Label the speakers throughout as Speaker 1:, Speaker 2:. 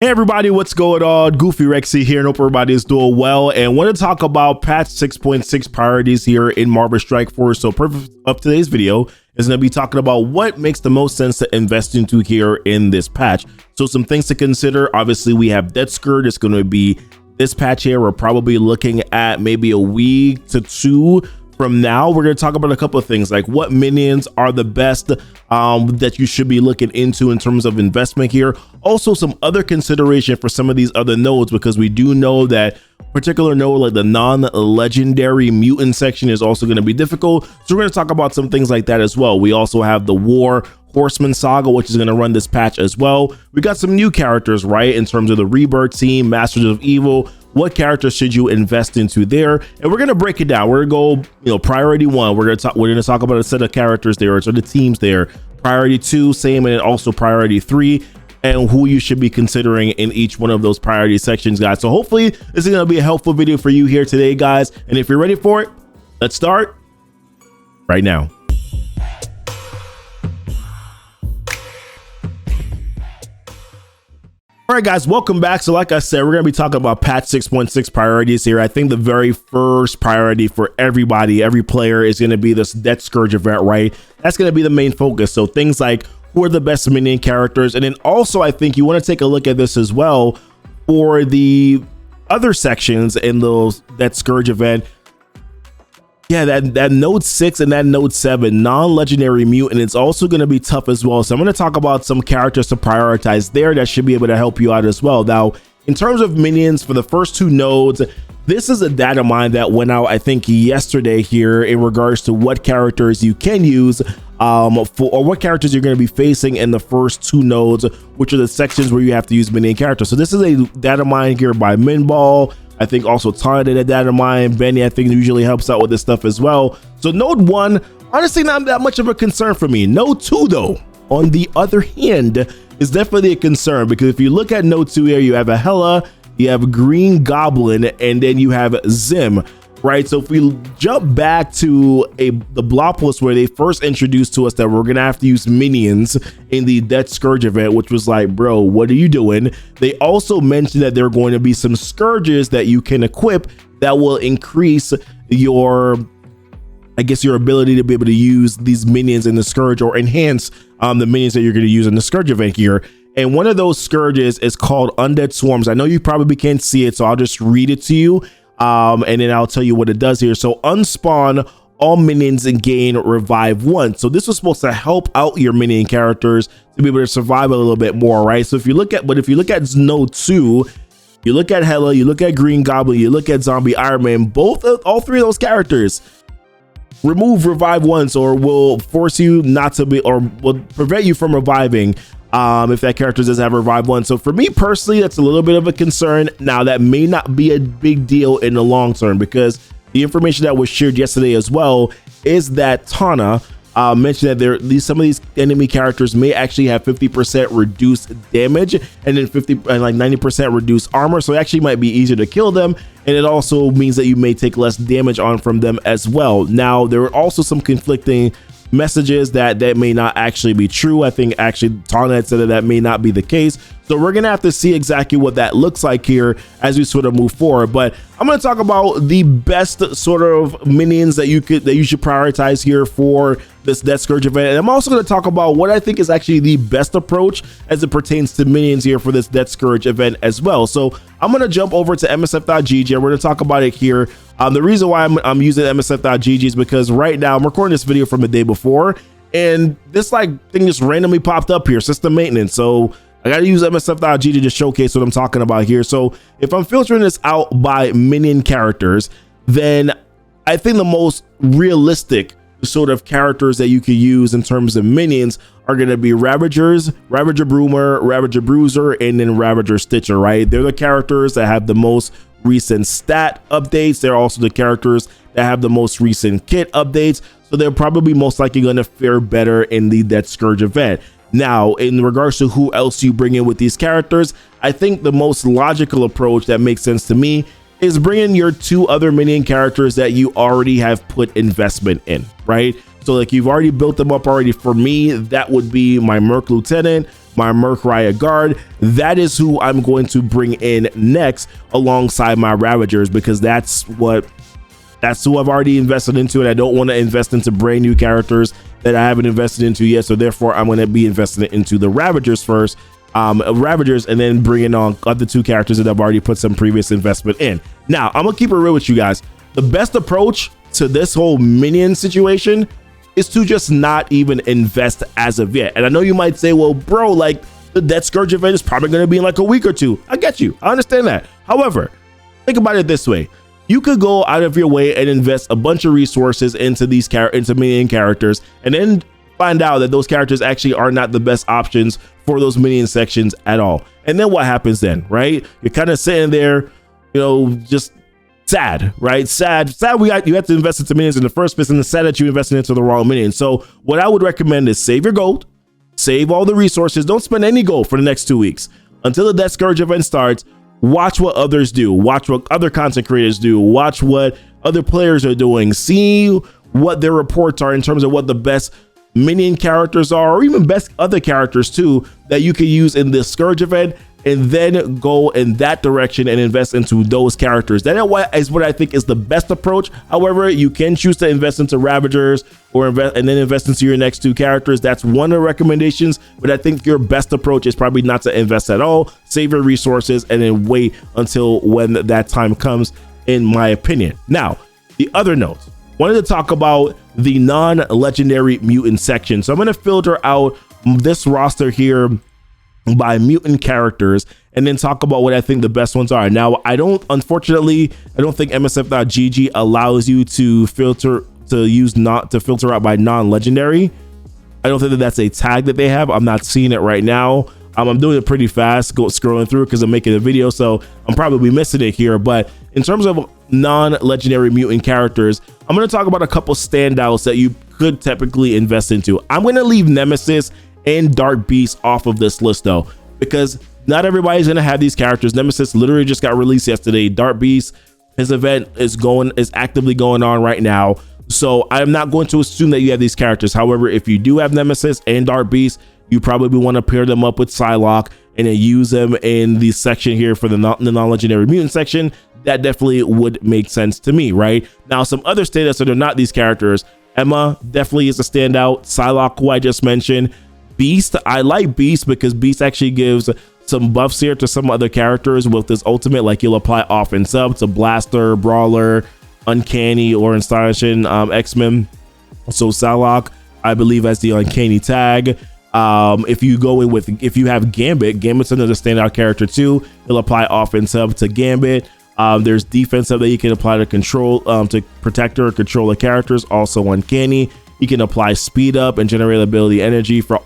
Speaker 1: Hey everybody, what's going on? Goofy Rexy here, and hope everybody is doing well. And want to talk about patch 6.6 priorities here in Marvel Strike Force. So purpose of today's video is going to be talking about what makes the most sense to invest into here in this patch. So some things to consider. Obviously, we have Death Scourge. It's going to be this patch here. We're probably looking at maybe a week to two from now. We're going to talk about a couple of things, like what minions are the best that you should be looking into in terms of investment here. Also, some other consideration for some of these other nodes, because we do know that particular node like the non-legendary mutant section is also going to be difficult. So we're going to talk about some things like that as well. We also have the War Horseman Saga, which is going to run this patch as well. We got some new characters, right, in terms of the Rebirth team, Masters of Evil. What characters should you invest into there? And we're going to break it down. We're going to go, priority one. We're going to talk about a set of characters there, so the teams there. Priority two, same, and then also priority three, and who you should be considering in each one of those priority sections, guys. So hopefully this is going to be a helpful video for you here today, guys. And if you're ready for it, let's start right now. All right, guys, welcome back. So like I said, we're going to be talking about patch 6.6 priorities here. I think the very first priority for everybody, every player, is going to be this Death Scourge event, right? That's going to be the main focus. So things like who are the best minion characters. And then also, I think you want to take a look at this as well for the other sections in those Death Scourge event. Yeah, that node 6 and that node 7 non-legendary mutant, it's also going to be tough as well. So I'm going to talk about some characters to prioritize there that should be able to help you out as well. Now, in terms of minions for the first two nodes, this is a data mine that went out, I think, yesterday here in regards to what characters you can use or what characters you're going to be facing in the first two nodes, which are the sections where you have to use minion characters. So this is a data mine here by Minball. I think also Tana did a data mine. Benny, I think, usually helps out with this stuff as well. So node 1, honestly, not that much of a concern for me. Node 2, though, on the other hand, is definitely a concern, because if you look at node 2 here, you have a Hela, you have Green Goblin, and then you have Zim, right? So if we jump back to the blog post where they first introduced to us that we're gonna have to use minions in the Death Scourge event, which was like, bro, what are you doing? They also mentioned that there are going to be some scourges that you can equip that will increase your, I guess, your ability to be able to use these minions in the Scourge, or enhance the minions that you're going to use in the Scourge event here. And one of those scourges is called Undead Swarms. I know you probably can't see it, so I'll just read it to you. And then I'll tell you what it does here. So unspawn all minions and gain revive 1. So this was supposed to help out your minion characters to be able to survive a little bit more, right? So if you look at node 2, you look at Hela, you look at Green Goblin, you look at Zombie Iron Man, all three of those characters remove revive 1, so it will force you not to be, or will prevent you from reviving if that character does have revive 1. So for me personally, that's a little bit of a concern. Now, that may not be a big deal in the long term, because the information that was shared yesterday as well is that Tana mentioned that some of these enemy characters may actually have 50% reduced damage, and then 90% reduced armor. So it actually might be easier to kill them, and it also means that you may take less damage on from them as well. Now, there are also some conflicting messages that may not actually be true. I think actually Tana had said that may not be the case. So we're gonna have to see exactly what that looks like here as we sort of move forward. But I'm gonna talk about the best sort of minions that you should prioritize here for this Death Scourge event. And I'm also gonna talk about what I think is actually the best approach as it pertains to minions here for this Death Scourge event as well. So I'm gonna jump over to MSF.gg and we're gonna talk about it here. The reason why I'm using MSF.gg is because right now I'm recording this video from the day before, and this thing just randomly popped up here, system maintenance. So I got to use MSF.gg to showcase what I'm talking about here. So if I'm filtering this out by minion characters, then I think the most realistic sort of characters that you could use in terms of minions are going to be Ravagers, Ravager Broomer, Ravager Bruiser, and then Ravager Stitcher, right? They're the characters that have the most recent stat updates. They're also the characters that have the most recent kit updates. So they're probably most likely going to fare better in the Death Scourge event. Now, in regards to who else you bring in with these characters, I think the most logical approach that makes sense to me is bringing your two other minion characters that you already have put investment in, right? So like you've already built them up already. For me, that would be my Merc Lieutenant, my Merc Riot Guard. That is who I'm going to bring in next alongside my Ravagers, because that's who I've already invested into, and I don't want to invest into brand new characters that I haven't invested into yet. So therefore, I'm going to be investing into the Ravagers first, Ravagers, and then bringing on other 2 characters that I've already put some previous investment in. Now, I'm going to keep it real with you guys. The best approach to this whole minion situation is to just not even invest as of yet. And I know you might say, well, bro, like the Death Scourge event is probably going to be in like a week or 2. I get you. I understand that. However, think about it this way. You could go out of your way and invest a bunch of resources into these into minion characters, and then find out that those characters actually are not the best options for those minion sections at all. And then what happens then, right? You're kind of sitting there, you know, just sad, right? Sad you have to invest into minions in the first place, and it's sad that you invested into the wrong minions. So what I would recommend is save your gold, save all the resources, don't spend any gold for the next 2 weeks until the Death Scourge event starts. Watch what others do, watch what other content creators do, watch what other players are doing, see what their reports are in terms of what the best minion characters are, or even best other characters too that you can use in this Scourge event, and then go in that direction and invest into those characters. That is what I think is the best approach. However, you can choose to invest into Ravagers or invest into your next 2 characters. That's one of the recommendations, but I think your best approach is probably not to invest at all. Save your resources and then wait until when that time comes, in my opinion. Now, the other note, wanted to talk about the non-legendary mutant section. So I'm going to filter out this roster here by mutant characters and then talk about what I think the best ones are. Now, unfortunately, I don't think MSF.gg allows you to filter out by non-legendary. I don't think that that's a tag that they have. I'm not seeing it right now. I'm doing it pretty fast, scrolling through because I'm making a video, so I'm probably missing it here. But in terms of non-legendary mutant characters, I'm going to talk about a couple standouts that you could typically invest into. I'm going to leave Nemesis and Dark Beast off of this list though, because not everybody's going to have these characters. Nemesis literally just got released yesterday. Dark Beast, his event is actively going on right now. So I'm not going to assume that you have these characters. However, if you do have Nemesis and Dark Beast, you probably want to pair them up with Psylocke and then use them in the section here for the non-legendary mutant section. That definitely would make sense to me, right? Now, some other standouts that are not these characters. Emma definitely is a standout. Psylocke, who I just mentioned. Beast, I like Beast because Beast actually gives some buffs here to some other characters with this ultimate. Like, you'll apply offense up to Blaster, Brawler, Uncanny, or Astonishing X-Men. So Psylocke, I believe, has the Uncanny tag. If you have Gambit's another standout character too. He'll apply offense up to Gambit. There's defense up that you can apply to control, to protector or controller characters, also Uncanny. You can apply speed up and generate ability energy for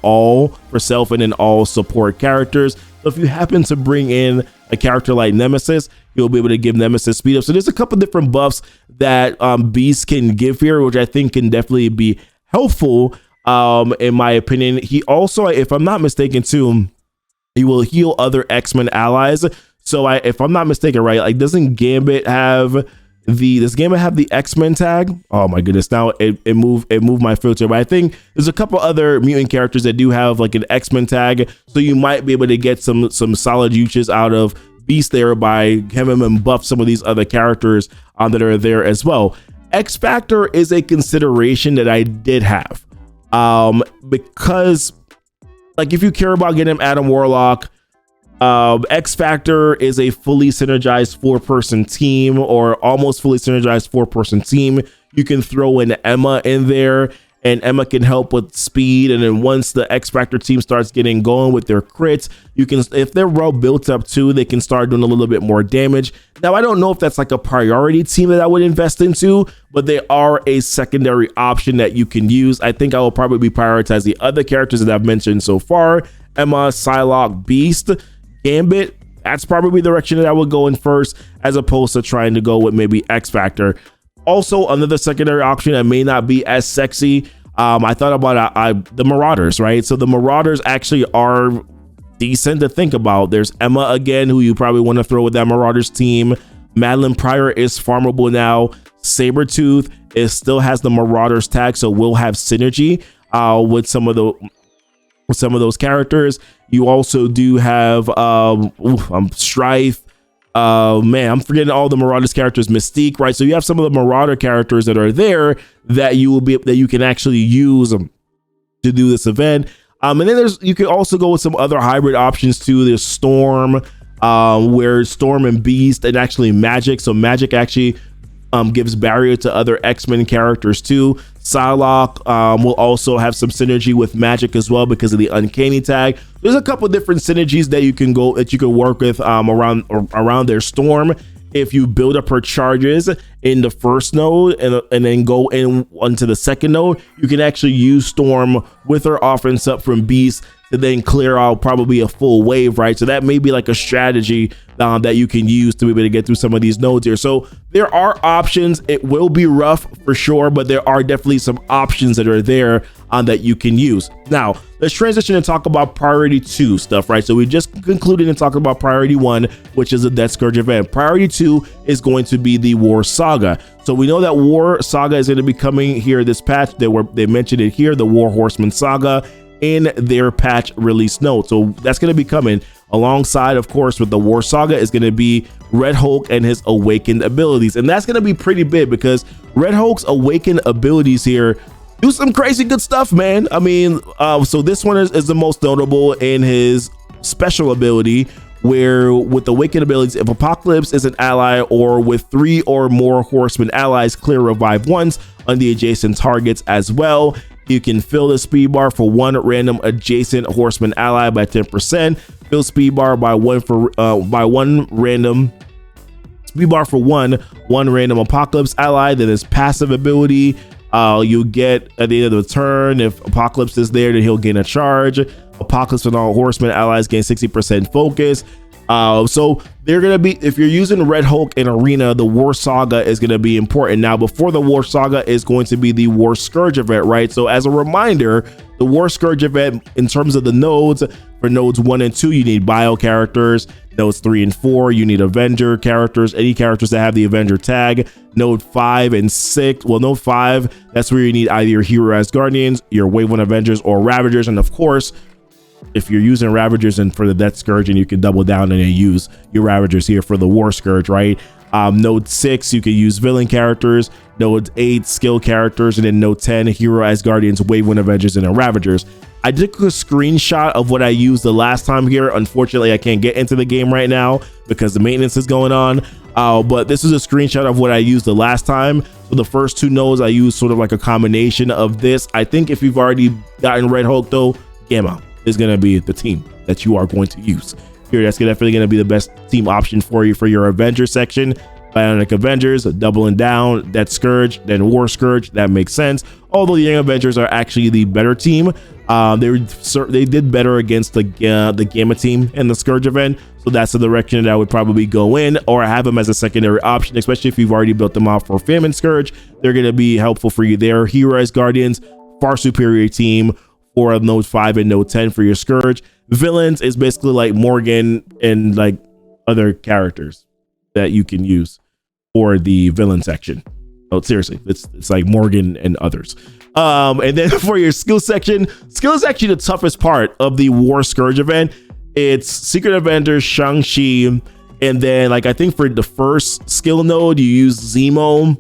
Speaker 1: self and then all support characters. So if you happen to bring in a character like Nemesis, you'll be able to give Nemesis speed up. So there's a couple different buffs that Beast can give here, which I think can definitely be helpful. In my opinion, he also, if I'm not mistaken too, he will heal other X-Men allies. So if I'm not mistaken, right, like doesn't Gambit have the X-Men tag? Oh my goodness, now it moved my filter. But I think there's a couple other mutant characters that do have like an X-Men tag, so you might be able to get some solid uses out of Beast there by having him buff some of these other characters that are there as well. X Factor is a consideration that I did have. Because like if you care about getting Adam Warlock, X Factor is a fully synergized 4-person team, or almost fully synergized 4-person team. You can throw in Emma in there, and Emma can help with speed. And then once the X Factor team starts getting going with their crits, you can, if they're well built up too, they can start doing a little bit more damage. Now, I don't know if that's like a priority team that I would invest into, but they are a secondary option that you can use. I think I will probably prioritize the other characters that I've mentioned so far: Emma, Psylocke, Beast, Gambit. That's probably the direction that I would go in first, as opposed to trying to go with maybe X Factor. Also, another secondary option that may not be as sexy, I thought about the Marauders, right? So the Marauders actually are decent to think about. There's Emma again, who you probably want to throw with that Marauders team. Madeline Pryor is farmable now. Sabretooth still has the Marauders tag, so we'll have synergy with some of those characters. You also do have Strife. Man, I'm forgetting all the Marauders characters. Mystique, right? So you have some of the Marauder characters that are there that you can actually use to do this event. And then you can also go with some other hybrid options too. There's Storm, where Storm and Beast and actually Magic. So Magic actually gives barrier to other X-Men characters too. Psylocke will also have some synergy with Magic as well because of the Uncanny tag. There's a couple different synergies that you can work with around their Storm. If you build up her charges in the first node and then go in onto the second node, you can actually use Storm with her offense up from Beast to then clear out probably a full wave, right? So that may be like a strategy that you can use to be able to get through some of these nodes here. So there are options. It will be rough for sure, but there are definitely some options that are there that you can use. Now, let's transition and talk about Priority 2 stuff, right? So we just concluded and talked about Priority 1, which is a Death Scourge event. Priority 2 is going to be the War Saga. So we know that War Saga is going to be coming here this patch. They mentioned it here, the War Horseman Saga, in their patch release note. So that's going to be coming alongside, of course, with the War Saga is going to be Red Hulk and his awakened abilities. And that's going to be pretty big because Red Hulk's awakened abilities here do some crazy good stuff, man. I mean, so this one is the most notable in his special ability, where with awakened abilities, if Apocalypse is an ally or with 3 or more Horseman allies, clear revive once on the adjacent targets as well. You can fill the speed bar for 1 random adjacent Horseman ally by 10%. Fill speed bar by one random speed bar for one random Apocalypse ally. Then his passive ability, you get at the end of the turn. If Apocalypse is there, then he'll gain a charge. Apocalypse and all Horseman allies gain 60% focus. So they're gonna be, if you're using Red Hulk in Arena, the War Saga is gonna be important. Now, before the War Saga is going to be the War Scourge event, right? So as a reminder, the War Scourge event, in terms of the nodes, for nodes 1 and 2, you need bio characters. Nodes 3 and 4, you need Avenger characters, any characters that have the Avenger tag. Node 5 and 6, well, node 5, that's where you need either your Hero Asgardians, your Wave 1 Avengers, or Ravagers. And of course, if you're using Ravagers and for the Death Scourge, and you can double down and use your Ravagers here for the War Scourge, right? Node 6, you can use villain characters. Node 8, skill characters. And then node 10, Hero Asgardians, Wave 1 Avengers, and then Ravagers. I took a screenshot of what I used the last time here. Unfortunately, I can't get into the game right now because the maintenance is going on. But this is a screenshot of what I used the last time. So the first 2 nodes, I used sort of like a combination of this. I think if you've already gotten Red Hulk though, Gamma is going to be the team that you are going to use here. That's definitely going to be the best team option for you for your Avenger section. Bionic Avengers, doubling down, Death Scourge, then War Scourge. That makes sense. Although the Young Avengers are actually the better team. They did better against the Gamma team in the Scourge event. So that's the direction that I would probably go in, or have them as a secondary option, especially if you've already built them out for Famine Scourge. They're going to be helpful for you there. Hero Asgardians, far superior team for node 5 and node 10 for your Scourge. Villains is basically like Morgan and like other characters that you can use for the villain section. Oh, seriously, it's like Morgan and others. And then for your skill section, skill is actually the toughest part of the War Scourge event. It's Secret Avengers, Shang-Chi, and then like I think for the first skill node you use Zemo,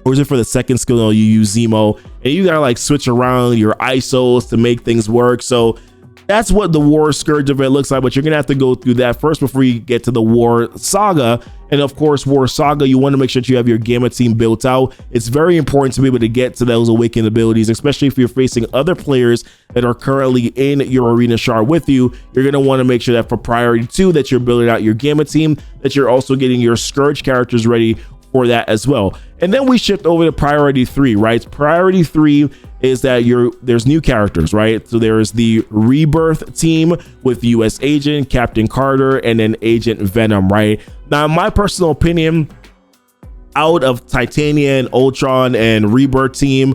Speaker 1: or is it for the second skill node you use Zemo, and you gotta like switch around your ISOs to make things work. So that's what the War Scourge event looks like, but you're gonna have to go through that first before you get to the War Saga. And of course, War Saga, you want to make sure that you have your Gamma team built out. It's very important to be able to get to those awakened abilities, especially if you're facing other players that are currently in your arena shard with you. You're gonna want to make sure that for Priority 2 that you're building out your Gamma team, that you're also getting your Scourge characters ready for that as well. And then we shift over to Priority 3, right? Priority 3 is that there's new characters, right? So there's the Rebirth team with US Agent, Captain Carter, and then Agent Venom, right? Now, in my personal opinion, out of Titania and Ultron and Rebirth team,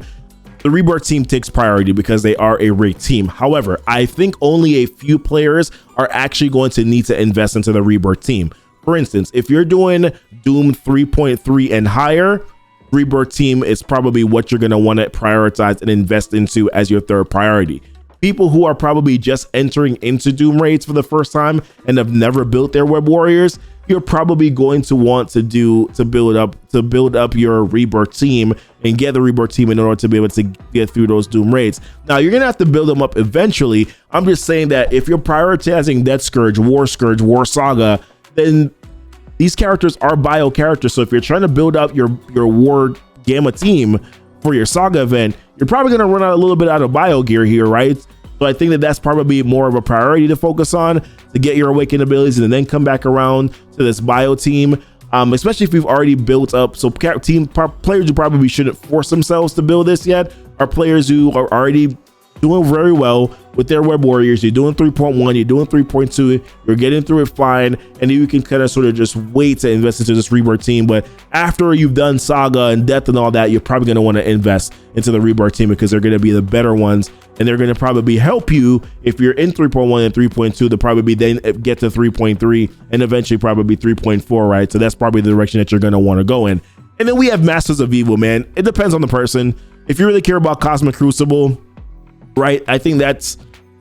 Speaker 1: the Rebirth team takes priority because they are a rigged team. However, I think only a few players are actually going to need to invest into the Rebirth team. For instance, if you're doing Doom 3.3 and higher, Rebirth team is probably what you're going to want to prioritize and invest into as your third priority. people who are probably just entering into Doom raids for the first time and have never built their web warriors, you're probably going to want to build up your Rebirth team and get the Rebirth team in order to be able to get through those Doom raids. Now, you're gonna have to build them up eventually. I'm just saying that if you're prioritizing Death Scourge, War Saga, then these characters are bio characters. So if you're trying to build up your War Gamma team for your Saga event, you're probably gonna run out a little bit out of bio gear here, right? So I think that that's probably more of a priority to focus on, to get your awakened abilities and then come back around to this bio team, especially if you've already built up. So players who probably shouldn't force themselves to build this yet are players who are already doing very well with their web warriors. You're doing 3.1, you're doing 3.2, you're getting through it fine, and then you can kind of sort of just wait to invest into this Rebirth team. But after you've done Saga and Death and all that, you're probably going to want to invest into the Rebirth team, because they're going to be the better ones, and they're going to probably help you if you're in 3.1 and 3.2 to probably then get to 3.3 and eventually probably 3.4, right? So that's probably the direction that you're going to want to go in. And then we have Masters of Evil, man. It depends on the person. If you really care about Cosmic Crucible, right, I think that's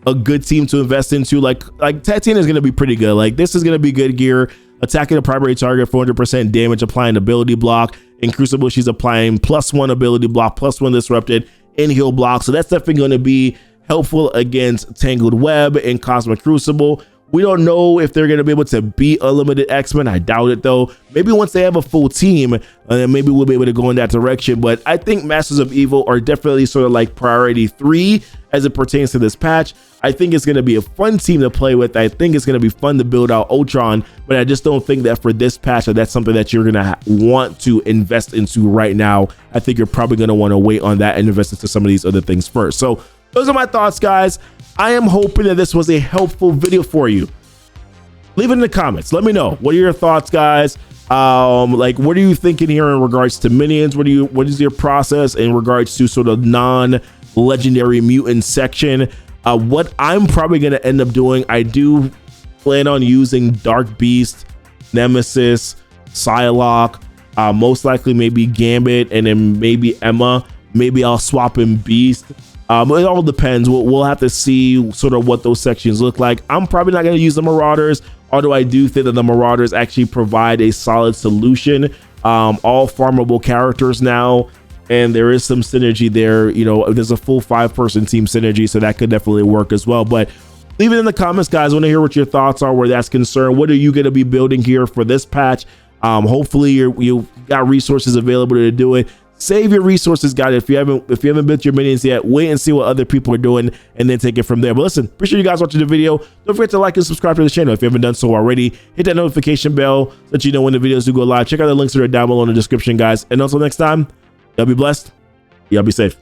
Speaker 1: a good team to invest into. Like Tatiana is going to be pretty good. Like, this is going to be good gear. Attacking a primary target, 400% damage, applying ability block. In Crucible, she's applying +1 ability block, +1 disrupted, and heal block. So that's definitely going to be helpful against Tangled Web and Cosmic Crucible. We don't know if they're going to be able to beat Unlimited X-Men. I doubt it, though. Maybe once they have a full team, then maybe we'll be able to go in that direction. But I think Masters of Evil are definitely sort of like priority 3 as it pertains to this patch. I think it's going to be a fun team to play with. I think it's going to be fun to build out Ultron, but I just don't think that for this patch, that's something that you're going to want to invest into right now. I think you're probably going to want to wait on that and invest into some of these other things first. So those are my thoughts, guys. I am hoping that this was a helpful video for you. Leave it in the comments. Let me know. What are your thoughts, guys? Like, what are you thinking here in regards to minions? What is your process in regards to sort of non-legendary mutant section? What I'm probably going to end up doing, I do plan on using Dark Beast, Nemesis, Psylocke, most likely maybe Gambit, and then maybe Emma. Maybe I'll swap in Beast. It all depends. We'll have to see sort of what those sections look like. I'm probably not going to use the Marauders, although I do think that the Marauders actually provide a solid solution. All farmable characters now, and there is some synergy there. You know, there's a full 5-person team synergy, so that could definitely work as well. But leave it in the comments, guys. I want to hear what your thoughts are where that's concerned. What are you going to be building here for this patch? Hopefully you got resources available to do it. Save your resources, guys. If you haven't built your minions yet, wait and see what other people are doing and then take it from there. But listen, appreciate you guys watching the video. Don't forget to like and subscribe to the channel if you haven't done so already. Hit that notification bell so that you know when the videos do go live. Check out the links that are down below in the description, guys. And until next time, y'all be blessed. Y'all be safe.